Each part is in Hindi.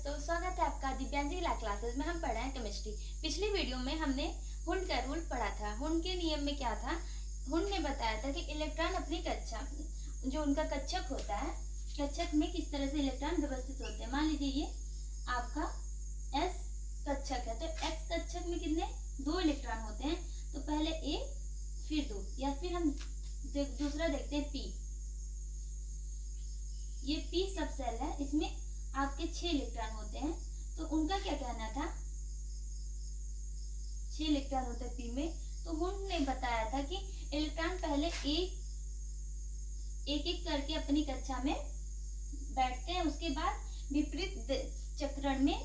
दोस्तों, स्वागत है आपका दिव्यांशी ला क्लासेस में। हम पढ़ा है केमिस्ट्री। पिछली वीडियो में हमने हुंड का रूल पढ़ा था। हुंड के नियम में क्या था? हुंड ने बताया था कि इलेक्ट्रॉन अपनी कक्षा, जो उनका कक्षक होता है, कक्षक में किस तरह से इलेक्ट्रॉन व्यवस्थित होते हैं। मान लीजिए ये आपका एस कक्षक है, तो एक्स कक्षक में कितने? 2 इलेक्ट्रॉन होते हैं। तो पहले ए फिर 2, या फिर हम दूसरा देखते हैं पी। ये पी सब सेल है, इसमें आपके 6 इलेक्ट्रॉन होते हैं। तो उनका क्या कहना था? 6 इलेक्ट्रॉन होते हैं पी में। तो हुंड ने बताया था कि इलेक्ट्रॉन पहले एक एक करके अपनी कक्षा में बैठते हैं, उसके बाद विपरीत चक्रण में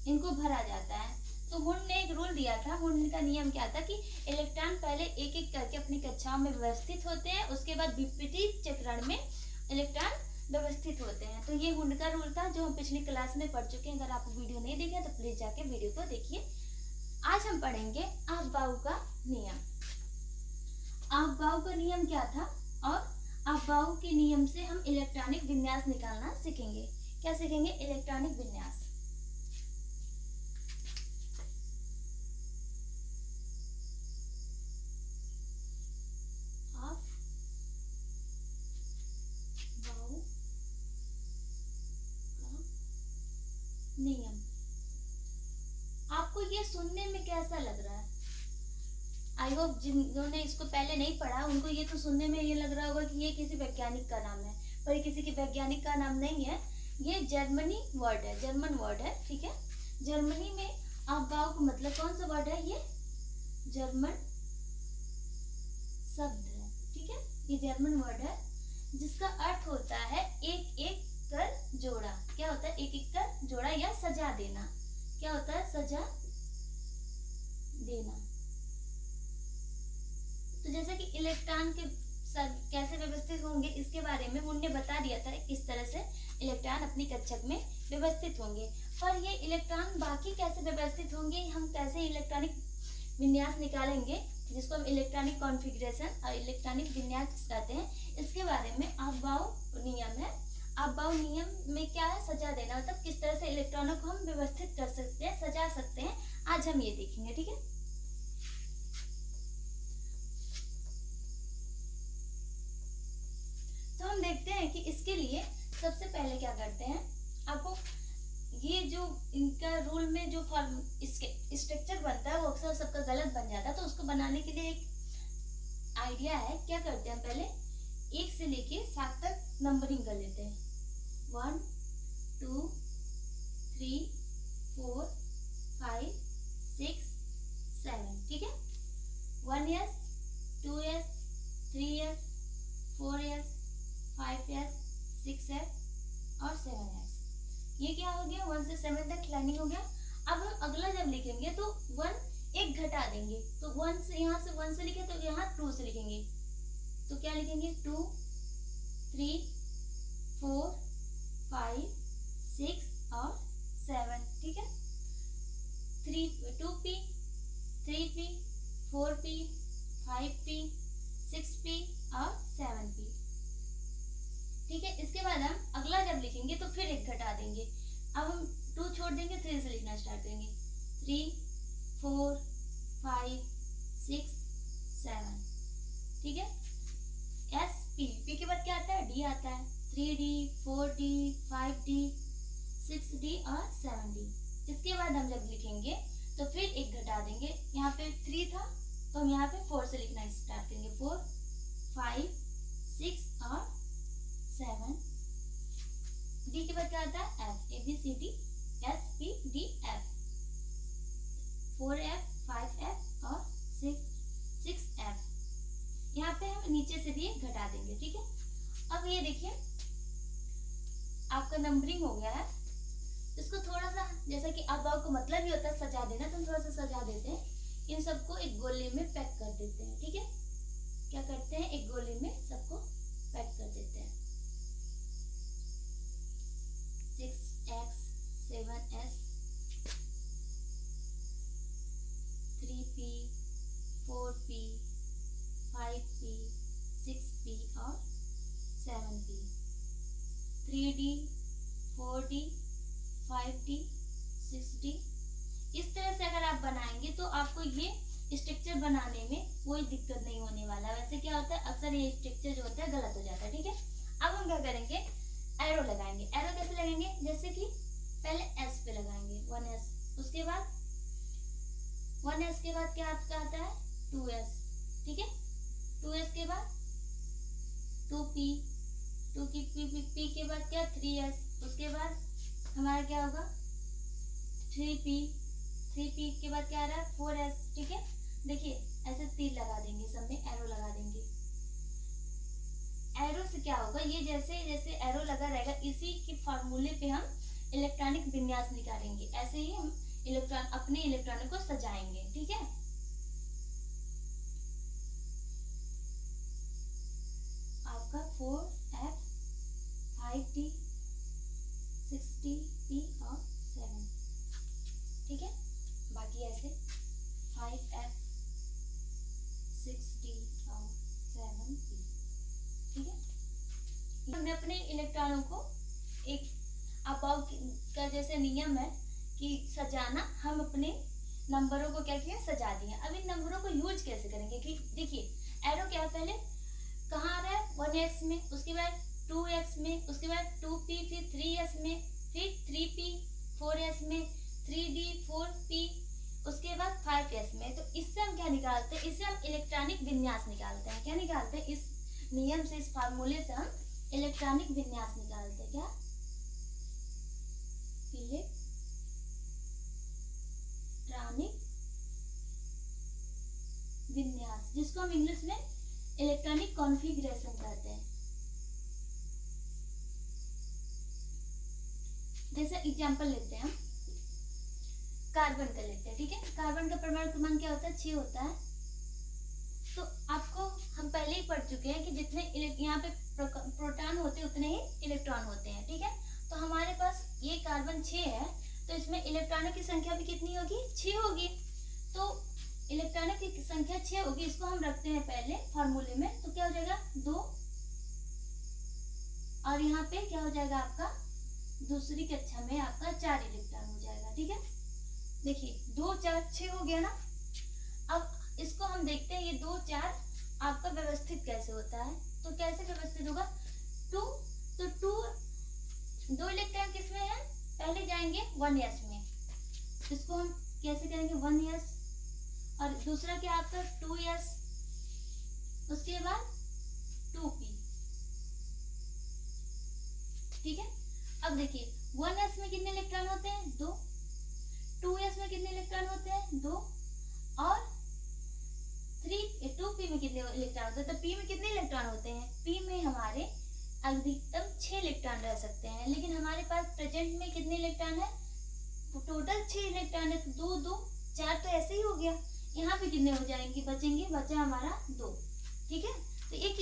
इनको भरा जाता है। तो हुंड ने एक रूल दिया था। हुंड का नियम क्या था कि इलेक्ट्रॉन पहले एक करके अपनी कक्षाओं में व्यवस्थित होते हैं, उसके बाद विपरीत चक्रण में इलेक्ट्रॉन व्यवस्थित होते हैं। तो ये हुंड का रूल था, जो हम पिछली क्लास में पढ़ चुके हैं। अगर आप वीडियो नहीं देखे तो प्लीज जाके वीडियो को देखिए। आज हम पढ़ेंगे अफबाउ का नियम। अफबाउ का नियम क्या था, और अफबाउ के नियम से हम इलेक्ट्रॉनिक विन्यास निकालना सीखेंगे। क्या सीखेंगे? इलेक्ट्रॉनिक विन्यास। नियम आपको ये सुनने में कैसा लग रहा है? आई होप जिन्होंने इसको पहले नहीं पढ़ा उनको ये तो सुनने में ये लग रहा होगा कि ये किसी वैज्ञानिक का नाम है, पर ये किसी के वैज्ञानिक का नाम नहीं है। ये जर्मनी वर्ड है, जर्मन वर्ड है, ठीक है। जर्मनी में अफबाउ का मतलब कौन सा वर्ड है? ये जर्मन शब्द है, ठीक है। ये जर्मन वर्ड है जिसका अर्थ होता है एक एक कर जोड़ा। क्या होता है? एक एक कर जोड़ा या सजा देना। क्या होता है? सजा देना। तो जैसे कि इलेक्ट्रॉन के कैसे व्यवस्थित होंगे इसके बारे में हुंड ने बता दिया था, किस तरह से इलेक्ट्रॉन अपनी कक्षक में व्यवस्थित होंगे। पर ये इलेक्ट्रॉन बाकी कैसे व्यवस्थित होंगे, हम कैसे इलेक्ट्रॉनिक विन्यास निकालेंगे, जिसको हम इलेक्ट्रॉनिक कॉन्फ़िगरेशन और इलेक्ट्रॉनिक विन्यास कहते हैं, इसके बारे में अफबाउ नियम है। अफबाउ नियम में क्या है? सजा देना, मतलब किस तरह से इलेक्ट्रॉनों को हम व्यवस्थित कर सकते हैं, सजा सकते हैं। आज हम ये देखेंगे, ठीक है। तो हम देखते हैं कि इसके लिए सबसे पहले क्या करते हैं। आपको ये जो इनका रूल में जो स्ट्रक्चर बनता है वो अक्सर सबका गलत बन जाता है, तो उसको बनाने के लिए एक आइडिया है। क्या करते हैं? पहले 1 से लेके 7 तक नंबरिंग कर लेते हैं। 1 2 3 4 5 6 7, ठीक है। 1s 2s 3s 4s 5s 6s और 7s। ये क्या हो गया? 1 से 7 तक लाइनिंग हो गया। अब हम अगला जब लिखेंगे तो 1 एक घटा देंगे, तो 1 से यहाँ से 1 से लिखे तो यहाँ 2 से लिखेंगे। तो क्या लिखेंगे? 2 3 4 5 6 और 7, ठीक है। 2p 3p 4p 5p 6p और 7p, ठीक है। इसके बाद हम अगला जब लिखेंगे तो फिर एक घटा देंगे। अब हम 2 छोड़ देंगे, 3 से लिखना स्टार्ट करेंगे। 3 4 5 6 7, ठीक है। एस पी के बाद क्या आता है? डी आता है। 3d 4d 5d 6d और 7d। इसके बाद हम जब लिखेंगे तो फिर एक घटा देंगे। यहाँ पे 3 था तो हम यहाँ पे 4 से लिखना स्टार्ट करेंगे। 4 5 6 और 7। डी के बाद क्या आता है? F. ABCD SPD F। 4F 5F और 6F। यहाँ पे हम नीचे से भी एक घटा देंगे, ठीक है। अब ये देखिए आपका नंबरिंग हो गया है। इसको थोड़ा सा, जैसा कि अफबाउ का मतलब ही होता है सजा देना, तो हम थोड़ा सा सजा देते हैं। इन सबको एक गोले में पैक कर देते हैं, ठीक है। क्या करते हैं? एक गोले में सबको पैक कर देते हैं। 6x 7s 3p 4p 5p 6p और 7p। 3d 4d 5d 6d। इस तरह से अगर आप बनाएंगे तो आपको ये स्ट्रक्चर बनाने में कोई दिक्कत नहीं होने वाला। वैसे क्या होता है, अक्सर ये स्ट्रक्चर जो होता है गलत हो जाता है। ठीक है, अब हम क्या करेंगे, एरो लगाएंगे। एरो कैसे लगाएंगे, जैसे कि पहले एस पे लगाएंगे 1s, उसके बाद 1s के बाद क्या आपका आता है 2s। ठीक है, 2s के बाद 2p, 2 की p के बाद क्या 3s, उसके बाद हमारा क्या होगा 3p, 3p के बाद क्या आ रहा है 4s। ठीक है, देखिए ऐसे तीर लगा देंगे, सब में एरो लगा देंगे। एरो से क्या होगा, ये जैसे जैसे एरो लगा रहेगा इसी के फार्मूले पे हम इलेक्ट्रॉनिक विन्यास निकालेंगे। ऐसे ही हम अपने इलेक्ट्रॉनिक को सजाएंगे। ठीक है, आपका 4f 5d 6d और 7। ठीक है, बाकी ऐसे 5f 6d और 7p। ठीक है, हमने अपने इलेक्ट्रॉनों को एक अबाव का जैसे नियम है कि सजाना, हम अपने नंबरों को क्या किया, सजा दिया। अब इन नंबरों को यूज कैसे करेंगे कि देखिए एरो क्या है, पहले कहाँ आ रहा है 1x में, उसके बाद 2x में, उसके बाद 2p, फिर 3s में, फिर 3p 4s में, 3d 4p, उसके बाद 5s में। तो इससे हम क्या निकालते हैं, इससे हम इलेक्ट्रॉनिक विन्यास निकालते हैं। क्या निकालते हैं, इस नियम से, इस फार्मूले से हम इलेक्ट्रॉनिक विन्यास निकालते हैं। क्या, इलेक्ट्रॉनिक विन्यास, जिसको हम इंग्लिश में इलेक्ट्रॉनिक कॉन्फ़िगरेशन कहते हैं। जैसे एग्जांपल लेते हैं हम कार्बन का लेते हैं। ठीक है, कार्बन का परमाणु क्रमांक क्या होता है 6 होता है। तो आपको हम पहले ही पढ़ चुके हैं कि जितने यहाँ पे प्रोटॉन होते हैं उतने ही इलेक्ट्रॉन होते हैं। ठीक है, तो हमारे पास ये कार्बन 6 है, तो इसमें इलेक्ट्रॉनों की संख्या भी कितनी होगी 6 होगी। तो इलेक्ट्रॉनों की संख्या 6 होगी, इसको हम रखते हैं पहले फार्मूले में। तो क्या हो जाएगा 2, और यहाँ पे क्या हो जाएगा आपका दूसरी कक्षा में आपका 4 इलेक्ट्रॉन हो जाएगा। ठीक है, देखिए 2 4 6 हो गया ना। अब इसको हम देखते हैं ये 2 4 आपका व्यवस्थित कैसे होता है। तो कैसे व्यवस्थित होगा, 2, तो 2 इलेक्ट्रॉन किसमें है, पहले जाएंगे 1s में, इसको हम कैसे करेंगे 1s, और दूसरा क्या आपका 2s, उसके बाद 2p। ठीक है, अब देखिए 1s में कितने इलेक्ट्रॉन होते हैं 2, 2s में कितने इलेक्ट्रॉन होते हैं 2, और 2p में कितने इलेक्ट्रॉन होते हैं, तो p में कितने इलेक्ट्रॉन होते हैं, p में हमारे अधिकतम 6 इलेक्ट्रॉन रह सकते हैं। लेकिन हमारे पास प्रेजेंट में कितने इलेक्ट्रॉन है, टोटल 6 इलेक्ट्रॉन है, तो 2 2 4 तो ऐसे ही हो गया। यहाँ पे कितने हो जाएंगे, बचेंगे, बचा हमारा 2। ठीक है, तो एक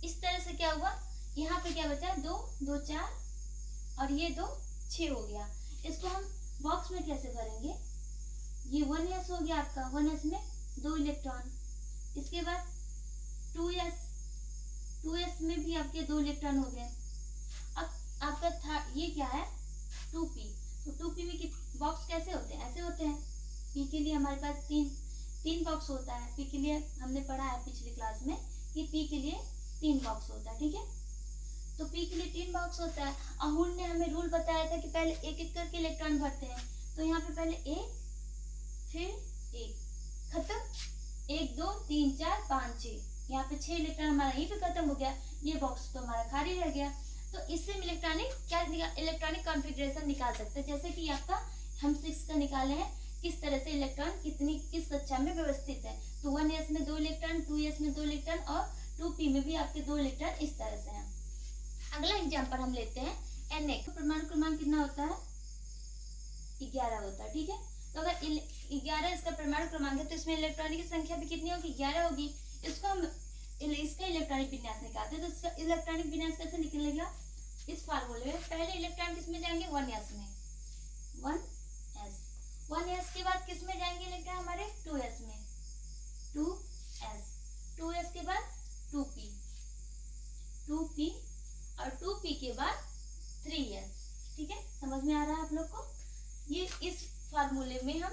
इस तरह से क्या हुआ, यहाँ पे क्या बचा 2 2 4, और ये 2 6 हो गया। इसको हम बॉक्स में कैसे भरेंगे, ये 1s हो गया आपका, 1s में 2 इलेक्ट्रॉन, इसके बाद 2s में भी आपके 2 इलेक्ट्रॉन हो गए। अब आपका था ये क्या है 2p, तो 2p में बॉक्स कैसे होते हैं, ऐसे होते हैं। p के लिए हमारे पास तीन बॉक्स होता है। p के लिए हमने पढ़ा है पिछली क्लास में कि p के लिए 3 बॉक्स होता है। ठीक है, तो p के लिए 3 बॉक्स होता है। अहुल ने हमें रूल बताया था कि पहले एक एक करके इलेक्ट्रॉन भरते हैं। तो यहाँ पे पहले 1, फिर 1, खत्म, 1 2 3 4 5 6, यहाँ पे 6 इलेक्ट्रॉन हमारा यहीं पे खत्म हो गया। ये बॉक्स तो हमारा खाली रह गया। तो इससे हम इलेक्ट्रॉनिक कॉन्फ़िगरेशन निकाल सकते हैं। जैसे कि आपका हम 6 का निकाले हैं, किस तरह से इलेक्ट्रॉन किस कक्षा में व्यवस्थित है। तो 1s में 2 इलेक्ट्रॉन, 2s में 2 इलेक्ट्रॉन, और 2p में भी आपके 2 इलेक्ट्रॉन इस तरह से हैं। अगला एग्जाम्पल हम लेते हैं Na, परमाणु क्रमांक कितना होता है 11 होता है। ठीक है, तो अगर 11 इसका परमाणु क्रमांक है, तो इसमें इलेक्ट्रॉनिक की संख्या भी कितनी होगी 11 होगी। इसको हम इसका इलेक्ट्रॉनिक विन्यास निकालते हैं। तो इसका इलेक्ट्रॉनिक विन्यास कैसे निकलेगा, इस फार्मूले में पहले इलेक्ट्रॉन किसमें जाएंगे 1s में, 1s के बाद किसमें जाएंगे इलेक्ट्रॉन हमारे 2s में, 2s के बाद 2p, और 2p के बाद 3s। ठीक है, समझ समझ में आ रहा है आप लोग को? ये इस फार्मूले में हम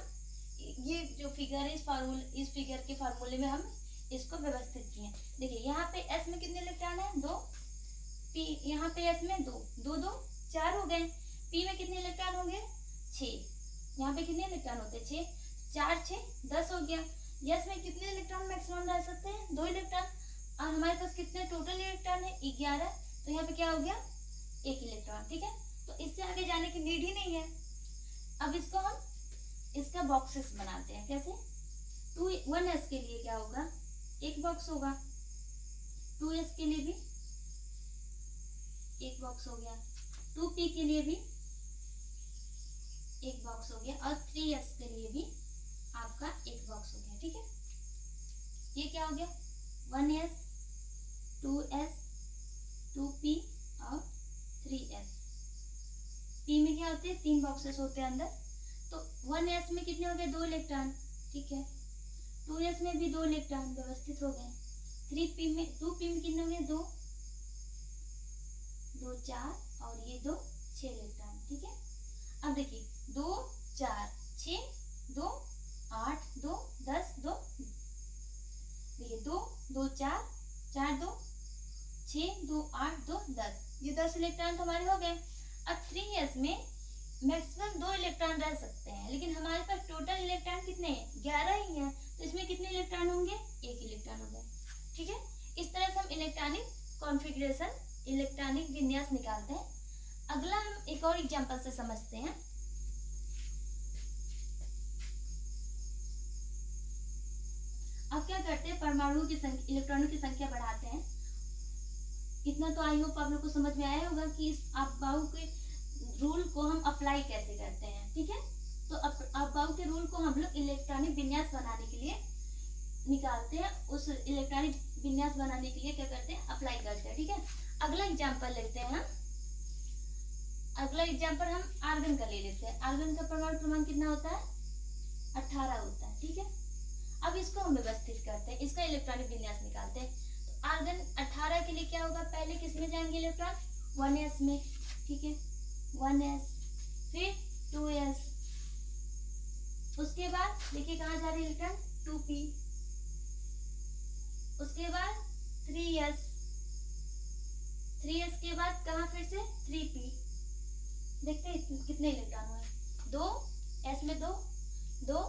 ये जो फिगर है इस फिगर के फार्मूले में हम इसको व्यवस्थित किए। देखिए यहाँ पे एस में कितने इलेक्ट्रॉन है? 2। पी यहाँ पे एस में 2 2 2 4 हो गए। पी में कितने इलेक्ट्रॉन होंगे? 6। यहाँ पे कितने इलेक्ट्रॉन होते हैं? 6 4 6 10 हो गया। यस में कितने इलेक्ट्रॉन मैक्सिमम रह सकते हैं? 2 इलेक्ट्रॉन। और हमारे पास कितने टोटल इलेक्ट्रॉन है? 11। तो यहाँ पे क्या हो गया? 1 इलेक्ट्रॉन। ठीक है, तो इससे आगे जाने की नीड ही नहीं है। अब इसको हम इसका बॉक्सेस बनाते हैं। कैसे? 1s के लिए क्या होगा? एक बॉक्स होगा। 2s के लिए भी एक बॉक्स हो गया। 2p के लिए भी एक बॉक्स हो गया। और 3s के लिए भी आपका एक बॉक्स हो गया। ठीक है, ये क्या हो गया? 1s 2s 2p और 3s। p में क्या होते हैं? 3 बॉक्सेस होते हैं अंदर। तो 1s में कितने हो गए? 2 इलेक्ट्रॉन। ठीक है, 2s में भी 2 इलेक्ट्रॉन व्यवस्थित हो गए। 2p में कितने हो गए? 2 2 4 और ये 2 6 इलेक्ट्रॉन। ठीक है, अब देखिए 2 4 6 2 8 2 10 2। देखिए 2 2 4 4 2 6 2 8 2 10, ये 10 इलेक्ट्रॉन हमारे हो गए। अब 3s में मैक्सिमम 2 इलेक्ट्रॉन रह सकते हैं, लेकिन हमारे पास टोटल इलेक्ट्रॉन कितने हैं? 11 ही हैं। तो इसमें कितने इलेक्ट्रॉन होंगे? 1 इलेक्ट्रॉन हो गए। ठीक है, इस तरह से हम इलेक्ट्रॉनिक कॉन्फ़िगरेशन, इलेक्ट्रॉनिक विन्यास निकालते हैं। अगला हम एक और एग्जांपल से समझते हैं। अब क्या करते हैं? परमाणुओं की संख्या, इलेक्ट्रॉनों की संख्या बढ़ाते हैं। इतना तो आई होप आप लोग को समझ में आया होगा कि इस अफबाऊ के रूल को हम अप्लाई कैसे करते हैं। ठीक है, तो अफबाऊ के रूल को हम लोग इलेक्ट्रॉनिक विन्यास बनाने के लिए निकालते हैं। उस इलेक्ट्रॉनिक विन्यास बनाने के लिए क्या करते हैं? अप्लाई करते हैं। ठीक है, अगला एग्जांपल लेते हैं हम। अगला एग्जांपल हम आर्गन का ले लेते हैं। आर्गन का परमाणु क्रमांक कितना होता है? 18 होता है। ठीक है, अब इसको हम व्यवस्थित करते हैं, इसका इलेक्ट्रॉनिक विन्यास निकालते हैं। तो आर्गन 18 के लिए क्या होगा? पहले किस में जाएंगे इलेक्ट्रॉन? 1s में। ठीक है, 1s, फिर 2s, उसके बाद देखिए कहाँ जा रहे हैं इलेक्ट्रॉन? 2p, उसके बाद 3s, 3s के बाद कहाँ फिर से? 3p। देखते हैं कितने इलेक्ट्रॉन हुए? 2 s में 2 2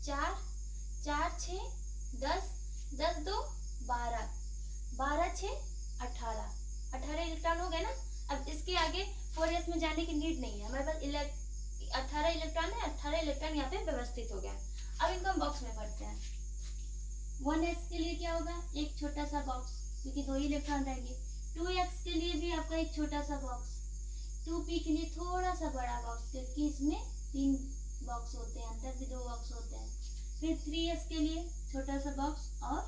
4 4 6 10 10 2 12 12 6 18 18 इलेक्ट्रॉन हो गए ना। अब इसके आगे 4s में जाने की नीड नहीं है, हमारे पास 18 इलेक्ट्रॉन है। 18 इलेक्ट्रॉन यहाँ पे व्यवस्थित हो गया। अब इनको हम बॉक्स में भरते हैं। 1s के लिए क्या होगा? एक छोटा सा बॉक्स, क्योंकि 2 ही इलेक्ट्रॉन रहेंगे। 2x के लिए भी आपका एक छोटा सा बॉक्स। 2p के लिए थोड़ा सा बड़ा बॉक्स, क्योंकि इसमें 3 बॉक्स होते हैं, अंदर भी 2 बॉक्स होते हैं। फिर 3s के लिए छोटा सा बॉक्स और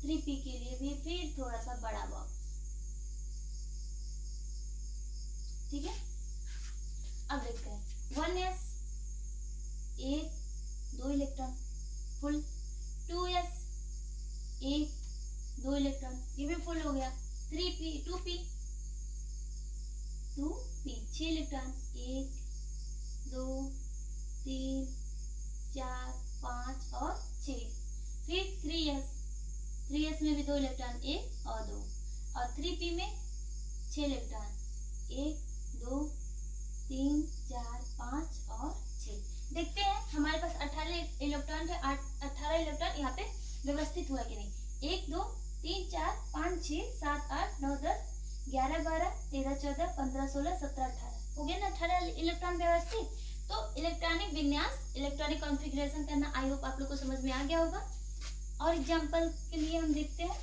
3p के लिए भी फिर थोड़ा सा बड़ा बॉक्स। ठीक है, अब देखते हैं 1s 1 2 electron full, 2s 1 2 electron, ये भी फुल हो गया। 2p 6 इलेक्ट्रॉन, 1 2 3 4 5 और 6। फिर 3s में भी 2 इलेक्ट्रॉन, 1 और 2, और 3p में 6 इलेक्ट्रॉन, 1 2 3 4 5 और 6। देखते हैं हमारे पास 18 इलेक्ट्रॉन है। 18 इलेक्ट्रॉन यहाँ पे व्यवस्थित हुआ कि नहीं? 1 2 3 4 5 6 7 8 9 10 11 12 13 14 15 16 17 18 हो गया ना 18 इलेक्ट्रॉन व्यवस्थित। तो इलेक्ट्रॉनिक विन्यास, इलेक्ट्रॉनिक कॉन्फ़िगरेशन करना आई होप आप लोग को समझ में आ गया होगा। और एग्जांपल के लिए हम देखते हैं।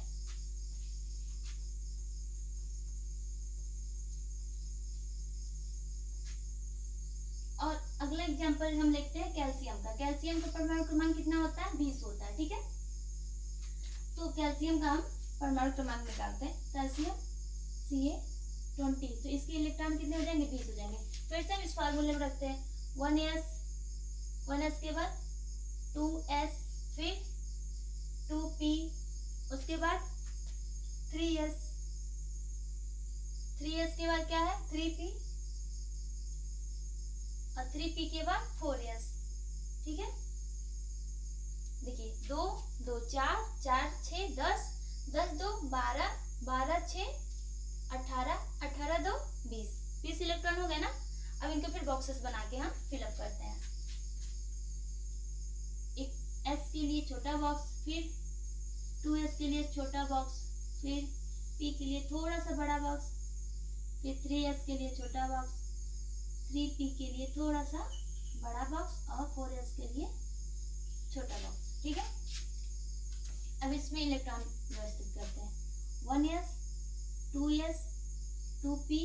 और अगला एग्जांपल हम देखते हैं कैल्शियम का। कैल्शियम का परमाणु क्रमांक कितना होता है? 20 होता है। ठीक है, तो कैल्शियम का हम परमाणु क्रमांक निकालते हैं। कैल्शियम Ca20, तो इसके इलेक्ट्रॉन कितने हो जाएंगे? 20 हो जाएंगे। फिर से हम इस फार्मूले में रखते हैं 1s के बाद 2s, फिर 2p, उसके बाद 3s के बाद क्या है? 3p, और 3p के बाद 4s। ठीक है, देखिए 2 2 4 4 6 10 10 2 12 12 6 18 18 2 20 20 इलेक्ट्रॉन हो गए ना। अब इनको फिर बॉक्सेस बना के हम फिलअप करते हैं। एक s के लिए छोटा बॉक्स, फिर 2s के लिए छोटा बॉक्स, फिर p के लिए थोड़ा सा बड़ा बॉक्स, फिर 3s के लिए छोटा बॉक्स, 3p के लिए थोड़ा सा बड़ा बॉक्स और 4s के लिए छोटा बॉक्स। ठीक है, अब इसमें इलेक्ट्रॉन व्यवस्थित करते हैं। 1s 2s 2p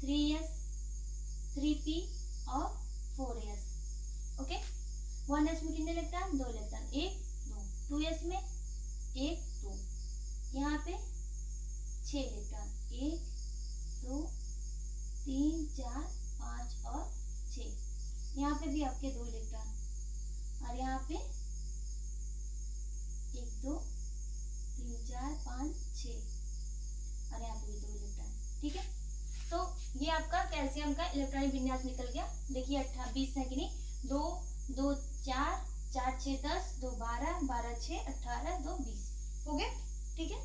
3s 3p और 4s। ओके, 1s में कितने इलेक्ट्रॉन? 2 इलेक्ट्रॉन, 1 2। 2s में 1 2, यहाँ पे 6 इलेक्ट्रॉन, 1 2 3 4 5 और 6। यहाँ पे भी आपके 2 इलेक्ट्रॉन और यहाँ पे 1 2 3 4 5 6 और यहाँ पे भी 2 इलेक्ट्रॉन। ठीक है, तो ये आपका कैल्शियम का इलेक्ट्रॉनिक विन्यास निकल गया। देखिए 20 है कि नहीं, 2 2 4 4 6 10 2 12 12 6 18 2 20 हो गए। ठीक है,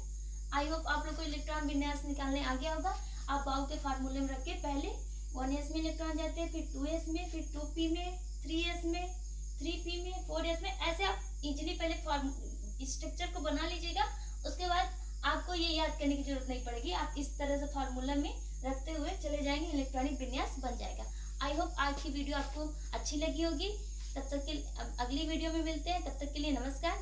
आई होप आप लोग को इलेक्ट्रॉन विन्यास निकालने आ गया होगा। आप बाउ के फार्मूले में रख के पहले 1s में इलेक्ट्रॉन जाते हैं, फिर 2s में, फिर 2p में, 3s में, 3p में, 4s में, ऐसे आप इजीली पहले स्ट्रक्चर को बना लीजिएगा। उसके बाद आपको ये याद करने की जरूरत नहीं पड़ेगी, आप इस तरह से फार्मूला में रखते हुए चले जाएंगे, इलेक्ट्रॉनिक विन्यास बन जाएगा। आई होप आज की वीडियो आपको अच्छी लगी होगी। तब तक के अगली वीडियो में मिलते हैं, तब तक के लिए नमस्कार।